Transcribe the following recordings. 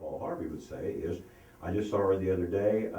Paul Harvey would say, is I just saw her the other day.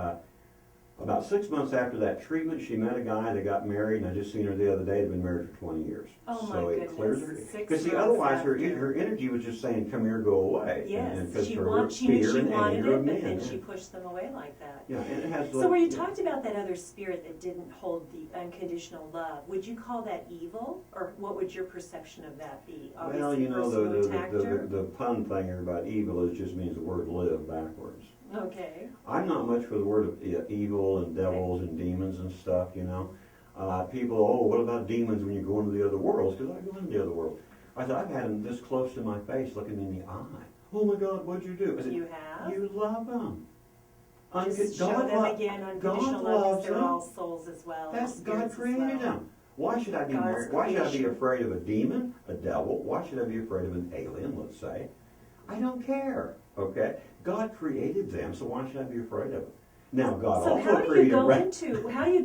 About 6 months after that treatment, she met a guy, they got married, and I just seen her the other day. They've been married for 20 years. Oh my so goodness. it clears her. 6 Because see, months otherwise her after. energy was just saying, "Come here, go away." Yes, and because she her knew fear she and wanted anger it, of but men, then yeah. she pushed them away like that. Yeah, and it has. So where you talked about that other spirit that didn't hold the unconditional love, would you call that evil, or what would your perception of that be? Well, Obviously, you know, person who attacked her. the pun thing here about evil is just means the word live backwards. Okay. I'm not much for the word of evil and devils and demons and stuff, you know. People, oh, what about demons when you go into the other worlds? Because I go into the other world. I said, I've had them this close to my face looking in the eye. Oh my God, what'd you do? I said, You have? You love them. Just show them again unconditional love, because they're all souls as well. That's God spirits as created well. them. Why should I be God's Why should I be creation. afraid of a demon, a devil? Why should I be afraid of an alien, let's say? I don't care, okay? God created them, so why should I be afraid of it? Now, God So also how do you created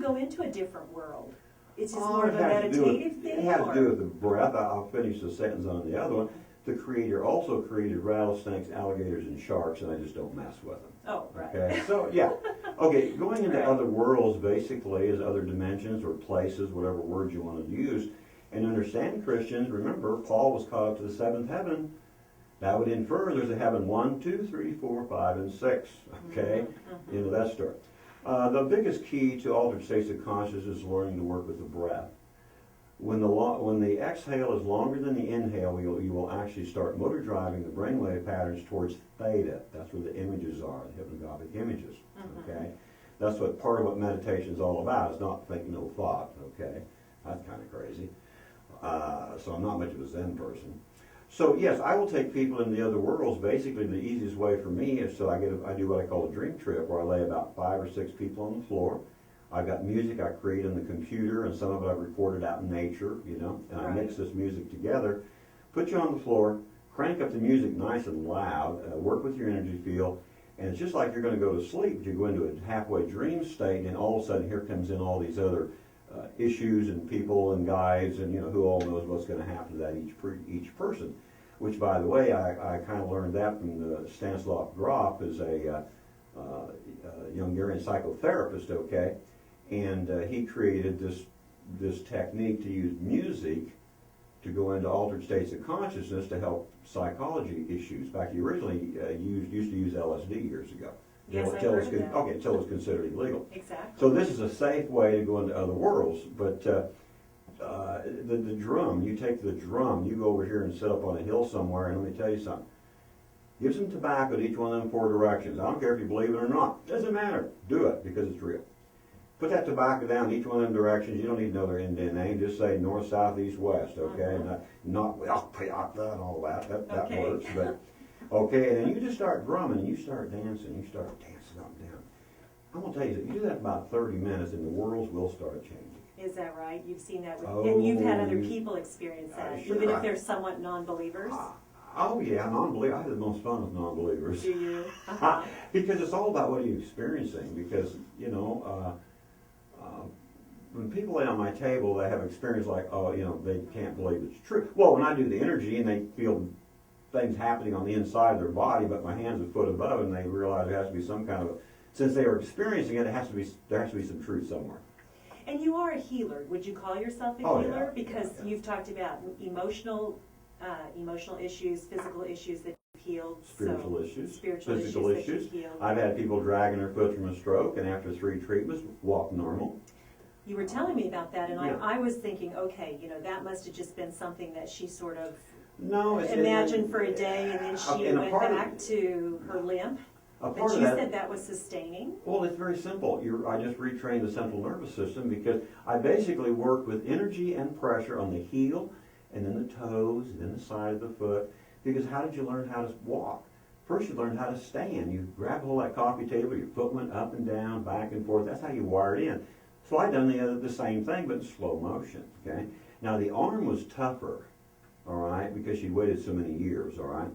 go into a different world? It's just more of a it has to do with- meditative thing? It has to or- do with the breath. I'll finish the sentence on the other one. The Creator also created rattlesnakes, alligators, and sharks, and I just don't mess with them. Oh, right. Okay, so yeah. Okay, going into Right. other worlds basically is other dimensions or places, whatever word you want to use. And understand, Christians, remember, Paul was caught up to the seventh heaven. That would infer there's a heaven 1, 2, 3, 4, 5, and 6. Okay, you know that story. The biggest key to altered states of consciousness is learning to work with the breath. When the exhale is longer than the inhale, you will actually start motor driving the brainwave patterns towards theta. That's where the images are, the hypnagogic images. Okay, that's what part of what meditation is all about. It's not think no thought. Okay, that's kind of crazy. So I'm not much of a Zen person. So yes, I will take people in the other worlds. Basically, the easiest way for me is I do what I call a dream trip, where I lay about 5 or 6 people on the floor. I've got music I create on the computer, and some of it I've recorded out in nature, you know, and I mix this music together. Put you on the floor, crank up the music nice and loud, work with your energy field, and it's just like you're going to go to sleep. You go into a halfway dream state, and all of a sudden here comes in all these other issues and people and guides, and you know, who all knows what's going to happen to that each person. Which, by the way, I kind of learned that from Stanislav Grof, is a Hungarian psychotherapist. Okay, and he created this technique to use music to go into altered states of consciousness to help psychology issues. In fact, he originally used to use LSD years ago. Yes, until I've heard of that. Okay, until it was considered illegal. Exactly. So this is a safe way to go into other worlds. But the drum, you take the drum, you go over here and sit up on a hill somewhere, and let me tell you something. Give some tobacco to each one of them 4 directions. I don't care if you believe it or not. Doesn't matter. Do it because it's real. Put that tobacco down in each one of them directions. You don't need to know their Indian name. Just say north, south, east, west. Okay, not well, and all that. That works. But okay, and then you just start drumming and you start dancing. You start dancing up and down. I'm gonna tell you, you do that about 30 minutes, and the worlds will start changing. Is that right? You've seen that, and you've had other people experience that, sure, even if they're somewhat non-believers. Oh yeah, non-believers. I have the most fun with non-believers. Do you? Because it's all about what you're experiencing. Because you know, when people lay on my table, they have experience like, oh, you know, they can't believe it's true. Well, when I do the energy and they feel things happening on the inside of their body, but my hand's a foot above, and they realize there has to be some kind of, since they were experiencing it, there has to be some truth somewhere. And you are a healer. Would you call yourself a healer? Yeah. Because you've talked about emotional issues, physical issues that you've healed. Spiritual issues, spiritual physical issues. That issues. you've healed. I've had people dragging their foot from a stroke, and after 3 treatments, walk normal. You were telling me about that, and Yeah. I was thinking, okay, you know, that must have just been something that she sort of imagined for a day, and then she went back to her limp. But you said that was sustaining? Well, it's very simple. I just retrained the central nervous system because I basically work with energy and pressure on the heel, and then the toes, and then the side of the foot. Because how did you learn how to walk? First you learned how to stand. You grab hold of that coffee table, your foot went up and down, back and forth. That's how you wired in. So I done the same thing, but in slow motion. Okay. Now the arm was tougher, all right, because she waited so many years, all right.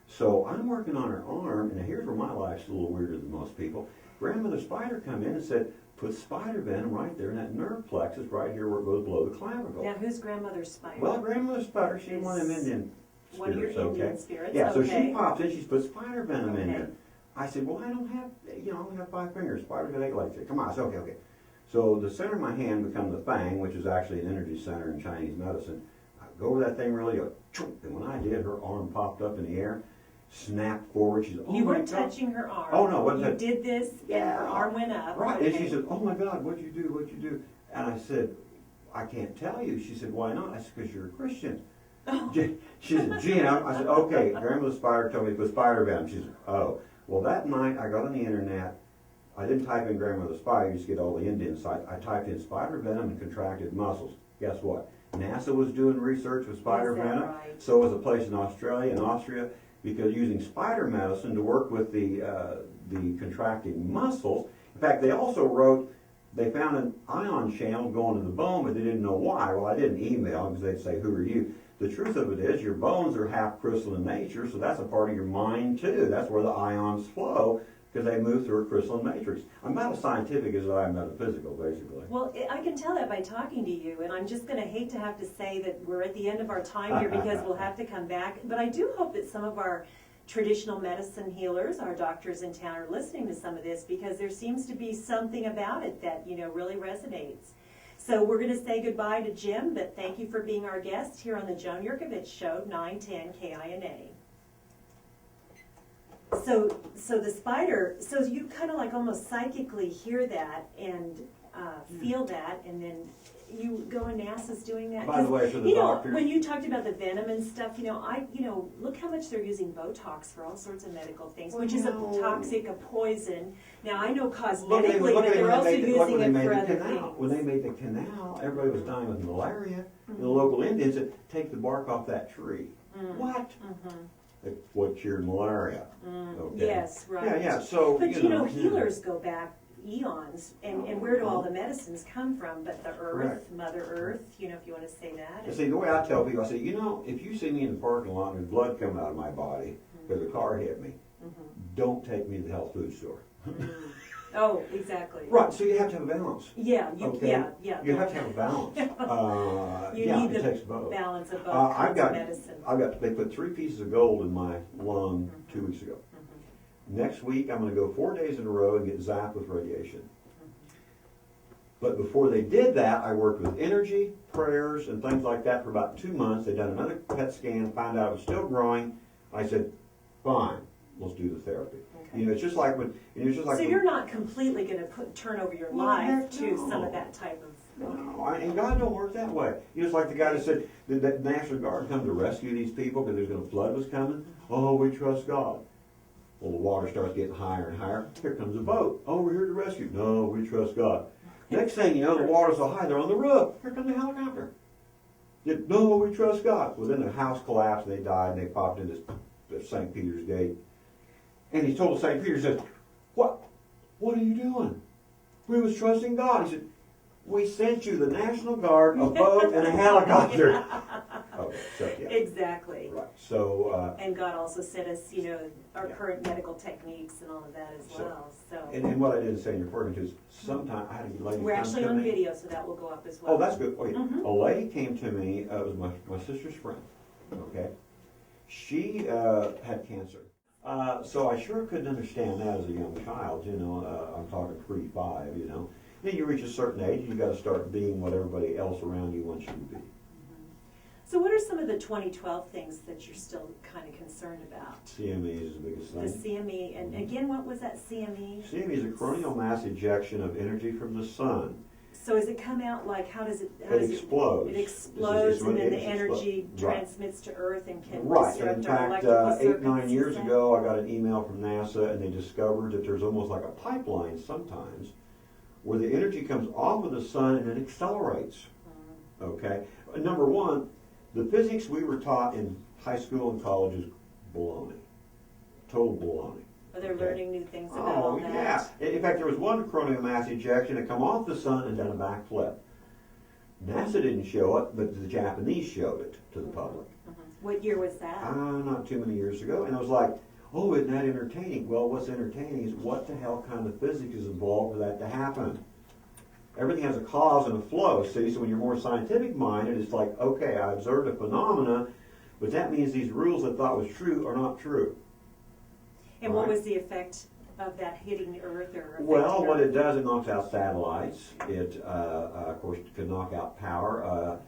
So I'm working on her arm, and here's where my life's a little weirder than most people. Grandmother Spider come in and said, put spider venom right there in that nerve plexus right here where it goes below the clavicle. Now, who's Grandmother Spider? Well, Grandmother Spider, she's one of them Indian One of your spirits, okay? Indian spirits, Yeah, so okay. she pops in, she's put spider venom in Okay. there. I said, well, I don't have, I only have 5 fingers. Spiders got 8 legs. I said, come on. I said, okay. So the center of my hand becomes the fang, which is actually an energy center in Chinese medicine. I go over that thing really, and when I did, her arm popped up in the air, snapped forward. She said, oh You my weren't God. touching her arm. Oh, no, wasn't You it? did this, and her arm went up. Right, Okay. and she said, oh my God, what'd you do, what'd you do? And I said, I can't tell you. She said, why not? I said, because you're a Christian. Oh. She said, Gina, I said, okay, Grandmother Spider told me to put spider venom. She said, oh. Well, that night I got on the internet. I didn't type in Grandmother Spider, you just get all the Indian sites. I typed in spider venom and contracted muscles. Guess what? NASA was doing research with spider Is that venom. right? So was a place in Australia and Austria, because using spider medicine to work with the contracting muscles. In fact, they also wrote, they found an ion channel going to the bone, but they didn't know why. Well, I didn't email them because they'd say, who are you? The truth of it is your bones are half crystalline nature, so that's a part of your mind too. That's where the ions flow, because they move through a crystalline matrix. I'm not as scientific as I am metaphysical, basically. Well, I can tell that by talking to you, and I'm just going to hate to have to say that we're at the end of our time here because we'll have to come back. But I do hope that some of our traditional medicine healers, our doctors in town, are listening to some of this, because there seems to be something about it that, really resonates. So we're going to say goodbye to Jim, but thank you for being our guest here on the Joan Jerkovich Show, 910 KINA. So the spider, so you kind of like almost psychically hear that and feel that, and then you go and NASA's doing that. By the way, for the doctors, when you talked about the venom and stuff, look how much they're using Botox for all sorts of medical things, which is a toxic, a poison. Now I know cosmetically, but they're also using it for other things. When they made the canal, everybody was dying with malaria, and the local Indians said, take the bark off that tree. What? What cured malaria? Okay. Yes, right. Yeah. So, but healers go back eons, and where do all the medicines come from? But the earth, Correct. Mother Earth, if you want to say that. And see, the way I tell people, I say, if you see me in the parking lot and there's blood coming out of my body because a car hit me, don't take me to the health food store. Oh, exactly. Right, so you have to have a balance. Yeah, okay? yeah. You have to have a balance. You need it the takes both. balance of both kinds of medicine. They put 3 pieces of gold in my lung 2 weeks ago. Next week, I'm going to go 4 days in a row and get zapped with radiation. But before they did that, I worked with energy, prayers, and things like that for about 2 months. They done another PET scan, found out it was still growing. I said, fine, let's do the therapy. Okay. It's just like when, so you're not completely going to turn over your life to some of that type of. No, and God don't work that way. It's like the guy that said that the National Guard come to rescue these people because there's going to flood was coming. Oh, we trust God. Well, the water starts getting higher and higher. Here comes a boat. Oh, we're here to rescue. No, we trust God. Next thing you know, the water's so high, they're on the roof. Here comes the helicopter. No, we trust God. Well, then the house collapsed and they died and they popped into St. Peter's Gate. And he told St. Peter, he said, what are you doing? We was trusting God. He said, we sent you the National Guard, a boat, and a helicopter. Okay, so yeah. Exactly. Right. So. And God also sent us, our current medical techniques and all of that as well. So. And what I didn't say in your program is sometimes I had a lady. We're actually on video, so that will go up as well. Oh, that's good. Oh, yeah. A lady came to me. It was my sister's friend. Okay. She had cancer. So I sure couldn't understand that as a young child. I'm talking pre-5. Then you reach a certain age, you got to start being what everybody else around you wants you to be. So what are some of the 2012 things that you're still kind of concerned about? CME is the biggest thing. The CME, and again, what was that CME? CME is a coronal mass ejection of energy from the sun. So does it come out like, how does it explodes. It explodes, and then the energy transmits to Earth and can disrupt our electrical circuits. 8-9 years ago, I got an email from NASA, and they discovered that there's almost like a pipeline sometimes where the energy comes off of the sun and it accelerates. Okay? Number one, the physics we were taught in high school and college is baloney. Total baloney. But they're learning new things about all that. Yeah. In fact, there was one coronal mass ejection that come off the sun and done a backflip. NASA didn't show it, but the Japanese showed it to the public. What year was that? Not too many years ago. And I was like, oh, isn't that entertaining? Well, what's entertaining is what the hell kind of physics is involved for that to happen. Everything has a cause and a flow, see? So when you're more scientific minded, it's like, okay, I observed a phenomena. But that means these rules I thought was true are not true. And Right. what was the effect of that hitting the Earth or affecting Well, what Earth? it does, it knocks out satellites. It, of course, can knock out power.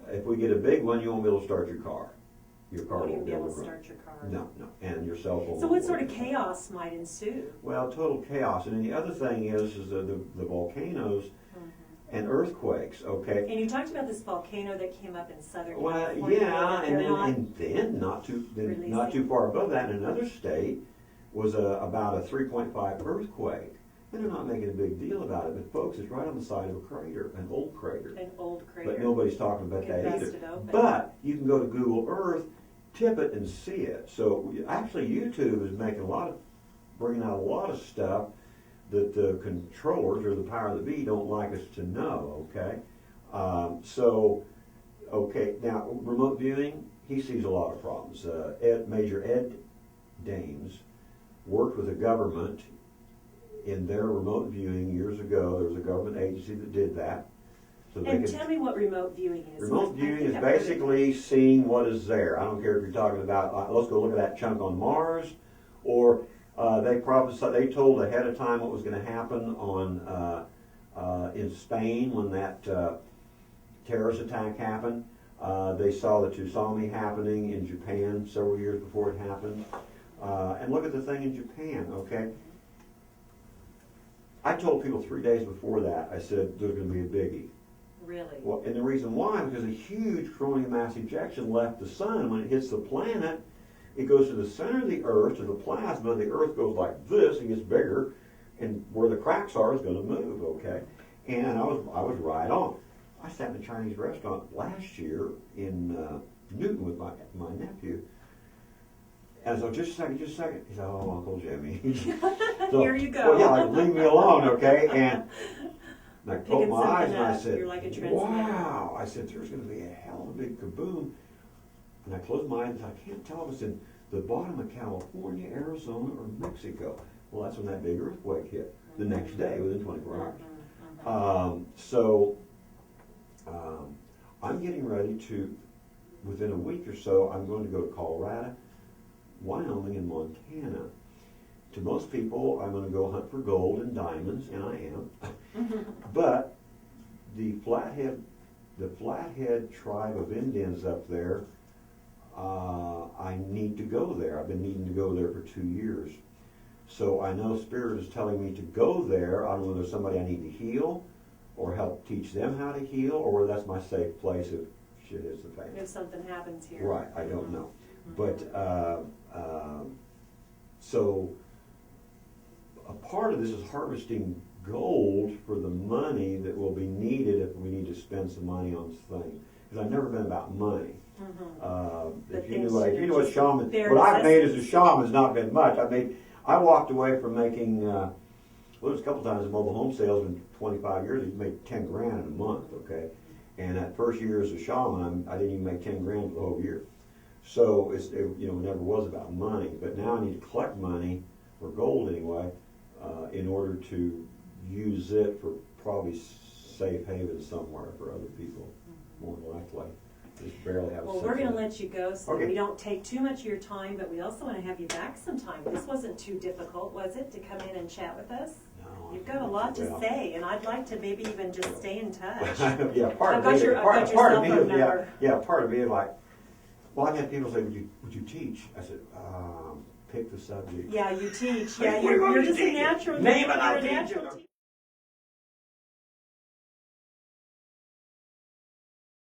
If we get a big one, you won't be able to start your car. Your car Won't won't even be able to run. start your car. No, and your cell phone. So won't what sort work. of chaos might ensue? Well, total chaos. And then the other thing is the volcanoes and earthquakes. Okay. And you talked about this volcano that came up in Southern Well, California. yeah, that and they're not then not too releasing. far above that, in another state, was about a 3.5 earthquake. And they're not making a big deal about it, but folks, it's right on the side of a crater, an old crater. An old crater. But nobody's talking about Get that busted either. open. But you can go to Google Earth, tip it, and see it. So actually, YouTube is bringing out a lot of stuff that the controllers or the power of the be don't like us to know. Okay, okay. Now remote viewing, he sees a lot of problems. Major Ed Dames worked with the government in their remote viewing years ago. There was a government agency that did that. So they And could, tell me what remote viewing is. remote I viewing think is I've heard of basically seeing what is there. I don't care if you're talking about, let's go look at that chunk on Mars, or they told ahead of time what was going to happen in Spain when that terrorist attack happened. They saw the tsunami happening in Japan several years before it happened. And look at the thing in Japan, okay? I told people 3 days before that, I said, there's going to be a biggie. Really? Well, and the reason why, because a huge coronal mass ejection left the sun. When it hits the planet, it goes to the center of the Earth, to the plasma. The Earth goes like this and gets bigger, and where the cracks are is going to move, okay? And I was right on. I sat in a Chinese restaurant last year in Newton with my nephew. And so, just a second. He said, oh, Uncle Jimmy. So, Here you go. Well, yeah, like, leave me alone, okay? And I Picking poked my eyes something and I up. said, You're like a transmitter. wow. I said, there's going to be a hell of a big kaboom. And I closed my eyes and I can't tell if it's in the bottom of California, Arizona, or Mexico. Well, that's when that big earthquake hit. The next day, within 24 hours. I'm getting ready to, within a week or so, I'm going to go to Colorado, Wyoming, and Montana. To most people, I'm going to go hunt for gold and diamonds, and I am. But the Flathead tribe of Indians up there, I need to go there. I've been needing to go there for 2 years. So I know Spirit is telling me to go there. I don't know whether there's somebody I need to heal, or help teach them how to heal, or whether that's my safe place if shit hits the fan. If something happens here. Right, I don't know. But, so a part of this is harvesting gold for the money that will be needed if we need to spend some money on things. Because I've never been about money. If you knew what shaman, what I've made as a shaman has not been much. I walked away from making, well, there's a couple times in mobile home sales in 25 years, I made 10 grand in a month, okay? And that first year as a shaman, I didn't even make 10 grand for the whole year. So it never was about money. But now I need to collect money, or gold anyway, in order to use it for probably safe haven somewhere for other people, more than likely. Just barely have. Well, we're going to let you go so Okay. we don't take too much of your time, but we also want to have you back sometime. This wasn't too difficult, was it, to come in and chat with us? No, You've got a lot to say, and I'd like to maybe even just stay in touch. Yeah, part I've of got me, your part cell of me phone is, number. yeah, part of me is like, well, I've had people say, would you teach? I said, pick the subject. Yeah, you teach. Hey, Yeah, we're going you're to just a teach it. natural. Name it, I'll you're a teach natural it. teacher.